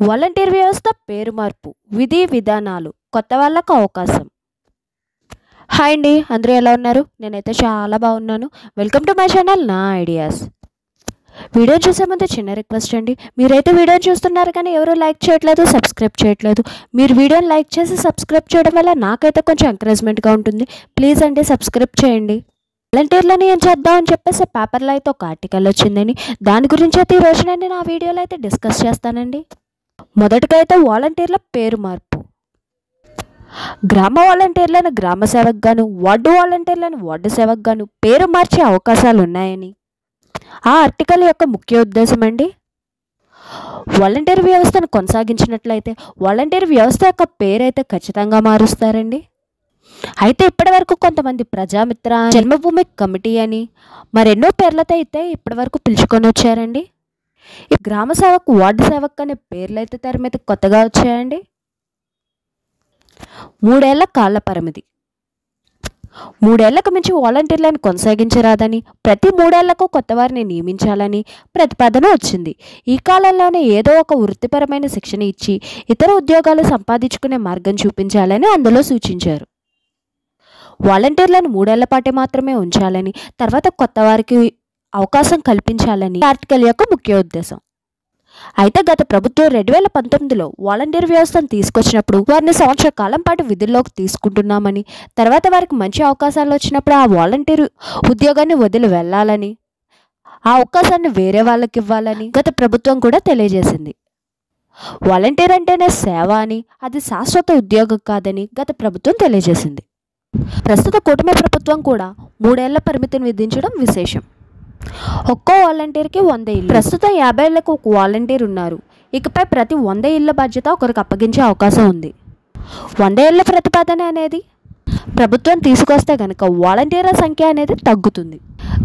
Volunteer వ్యవస్థ పేరు మార్పు, విధి విధానాలు, కొత్త వాళ్ళకు అవకాశం. హాయ్ అండి, అందరూ ఎలా ఉన్నారు? నేనైతే చాలా బాగున్నాను. వెల్కమ్ టు మై ఛానల్ నా ఐడియాస్. వీడియో చూసే ముందు చిన్న రిక్వెస్ట్ అండి, మీరైతే వీడియో చూస్తున్నారు కానీ ఎవరు లైక్ చేయట్లేదు, సబ్స్క్రైబ్ చేయట్లేదు. మీరు వీడియోని లైక్ చేసి సబ్స్క్రైబ్ చేయడం వల్ల నాకైతే కొంచెం ఎంకరేజ్మెంట్గా ఉంటుంది. ప్లీజ్ అండి సబ్స్క్రైబ్ చేయండి. వాలంటీర్లని ఏం చేద్దాం అని చెప్పేసి పేపర్లో అయితే ఒక ఆర్టికల్ వచ్చిందని, దాని గురించి అయితే ఈరోజు నేను నా వీడియోలో అయితే డిస్కస్ చేస్తానండి. మొదటగా అయితే వాలంటీర్ల పేరు మార్పు. గ్రామ వాలంటీర్లను గ్రామ సేవక్ గాను, వార్డు వాలంటీర్లను వార్డు సేవక్ గాను పేరు మార్చే అవకాశాలు ఉన్నాయని ఆ ఆర్టికల్ యొక్క ముఖ్య ఉద్దేశం అండి. వాలంటీర్ వ్యవస్థను కొనసాగించినట్లయితే వాలంటీర్ వ్యవస్థ యొక్క పేరైతే ఖచ్చితంగా మారుస్తారండి. అయితే ఇప్పటి వరకు కొంతమంది ప్రజామిత్ర, జన్మభూమి కమిటీ అని మరెన్నో పేర్లతో అయితే ఇప్పటి వరకు పిలుచుకొని వచ్చారండి. ఈ గ్రామ సేవక్, వార్డు సేవక్ అనే పేర్లు అయితే తెర మీద కొత్తగా వచ్చాయండి. 3 ఏళ్ల కాల పరిమితి. 3 ఏళ్లకు మించి వాలంటీర్లను కొనసాగించరాదని, ప్రతి 3 ఏళ్లకు కొత్త వారిని నియమించాలని ప్రతిపాదన వచ్చింది. ఈ కాలంలోనే ఏదో ఒక వృత్తిపరమైన శిక్షణ ఇచ్చి ఇతర ఉద్యోగాలు సంపాదించుకునే మార్గం చూపించాలని అందులో సూచించారు. వాలంటీర్లను 3 ఏళ్ల పాటే మాత్రమే ఉంచాలని, తర్వాత కొత్త వారికి అవకాశం కల్పించాలని ఆర్టికల్ యొక్క ముఖ్య ఉద్దేశం. అయితే గత ప్రభుత్వం 2019లో వాలంటీర్ వ్యవస్థను తీసుకొచ్చినప్పుడు వారిని సంవత్సర కాలం పాటు విధుల్లోకి తీసుకుంటున్నామని, తర్వాత వారికి మంచి అవకాశాలు వచ్చినప్పుడు ఆ వాలంటీర్ ఉద్యోగాన్ని వదిలి వెళ్ళాలని, ఆ అవకాశాన్ని వేరే వాళ్ళకి ఇవ్వాలని గత ప్రభుత్వం కూడా తెలియజేసింది. వాలంటీర్ అంటేనే సేవ అని, అది శాశ్వత ఉద్యోగం కాదని గత ప్రభుత్వం తెలియజేసింది. ప్రస్తుత కూటమి ప్రభుత్వం కూడా 3 ఏళ్ల పరిమితిని విధించడం విశేషం. ఒక్కో వాలంటీర్కి 100 ఇళ్ళు. ప్రస్తుతం 50 ఏళ్లకు ఒక వాలంటీర్ ఉన్నారు. ఇకపై ప్రతి 100 ఇళ్ల బాధ్యత ఒకరికి అప్పగించే అవకాశం ఉంది. 100 ఏళ్ల ప్రతిపాదన అనేది ప్రభుత్వం తీసుకొస్తే కనుక వాలంటీర్ల సంఖ్య అనేది తగ్గుతుంది.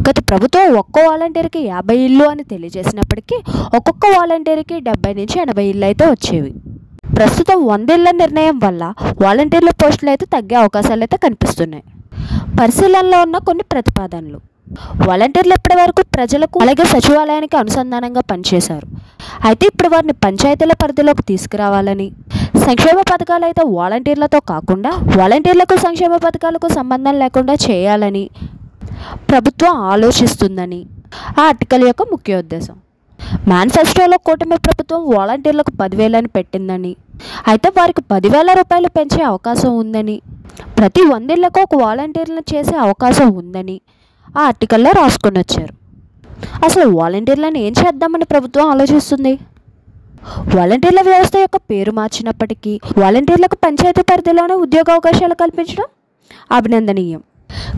గత ప్రభుత్వం ఒక్కో వాలంటీర్కి 50 ఇళ్ళు అని తెలియజేసినప్పటికీ ఒక్కొక్క వాలంటీర్కి 70 నుంచి 80 ఇళ్ళు అయితే వచ్చేవి. ప్రస్తుతం 100 ఇళ్ల నిర్ణయం వల్ల వాలంటీర్ల పోస్టులు అయితే తగ్గే అవకాశాలు అయితే కనిపిస్తున్నాయి. పరిశీలనలో ఉన్న కొన్ని ప్రతిపాదనలు. వాలంటీర్లు ఇప్పటి వరకు ప్రజలకు అలాగే సచివాలయానికి అనుసంధానంగా పనిచేశారు. అయితే ఇప్పుడు వారిని పంచాయతీల పరిధిలోకి తీసుకురావాలని, సంక్షేమ పథకాలు అయితే వాలంటీర్లతో కాకుండా వాలంటీర్లకు సంక్షేమ పథకాలకు సంబంధం లేకుండా చేయాలని ప్రభుత్వం ఆలోచిస్తుందని ఆ ఆర్టికల్ యొక్క ముఖ్య ఉద్దేశం. మేనిఫెస్టోలో కూటమి ప్రభుత్వం వాలంటీర్లకు 10,000 అని పెట్టిందని, అయితే వారికి 10,000 రూపాయలు పెంచే అవకాశం ఉందని, ప్రతి 100 ఇళ్లకు ఒక వాలంటీర్లను చేసే అవకాశం ఉందని ఆ ఆర్టికల్లో రాసుకొని వచ్చారు. అసలు వాలంటీర్లను ఏం చేద్దామని ప్రభుత్వం ఆలోచిస్తుంది? వాలంటీర్ల వ్యవస్థ యొక్క పేరు మార్చినప్పటికీ వాలంటీర్లకు పంచాయతీ పరిధిలోనే ఉద్యోగ అవకాశాలు కల్పించడం అభినందనీయం.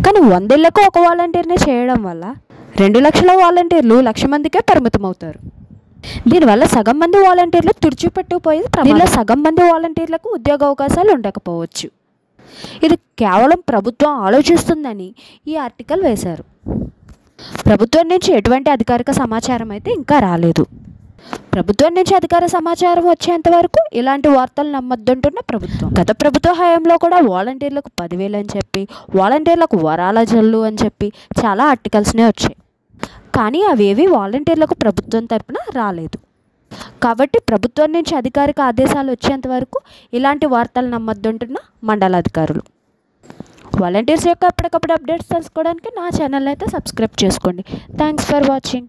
కానీ 100 ఇళ్లకు ఒక వాలంటీర్ని చేయడం వల్ల 2 లక్షల వాలంటీర్లు 1,00,000 మందికే పరిమితం అవుతారు. దీనివల్ల సగం మంది వాలంటీర్లు తుడిచిపెట్టుకుపోయి దీనిలో సగం మంది వాలంటీర్లకు ఉద్యోగ అవకాశాలు ఉండకపోవచ్చు. ఇది కేవలం ప్రభుత్వం ఆలోచిస్తుందని ఈ ఆర్టికల్ వేశారు. ప్రభుత్వం నుంచి ఎటువంటి అధికారిక సమాచారం అయితే ఇంకా రాలేదు. ప్రభుత్వం నుంచి అధికార సమాచారం వచ్చేంత వరకు ఇలాంటి వార్తలు నమ్మొద్దంటున్న ప్రభుత్వం. గత ప్రభుత్వ హయాంలో కూడా వాలంటీర్లకు 10,000 అని చెప్పి, వాలంటీర్లకు వరాల జల్లు అని చెప్పి చాలా ఆర్టికల్స్నే వచ్చాయి. కానీ అవేవి వాలంటీర్లకు ప్రభుత్వం తరపున రాలేదు. కాబట్టి ప్రభుత్వం నుంచి అధికారిక ఆదేశాలు వచ్చేంత వరకు ఇలాంటి వార్తలు నమ్మొద్దంటున్న మండలాధికారులు. వాలంటీర్స్ యొక్క ఎప్పటికప్పుడు అప్డేట్స్ తెలుసుకోవడానికి నా ఛానల్ అయితే సబ్స్క్రైబ్ చేసుకోండి. Thanks for watching.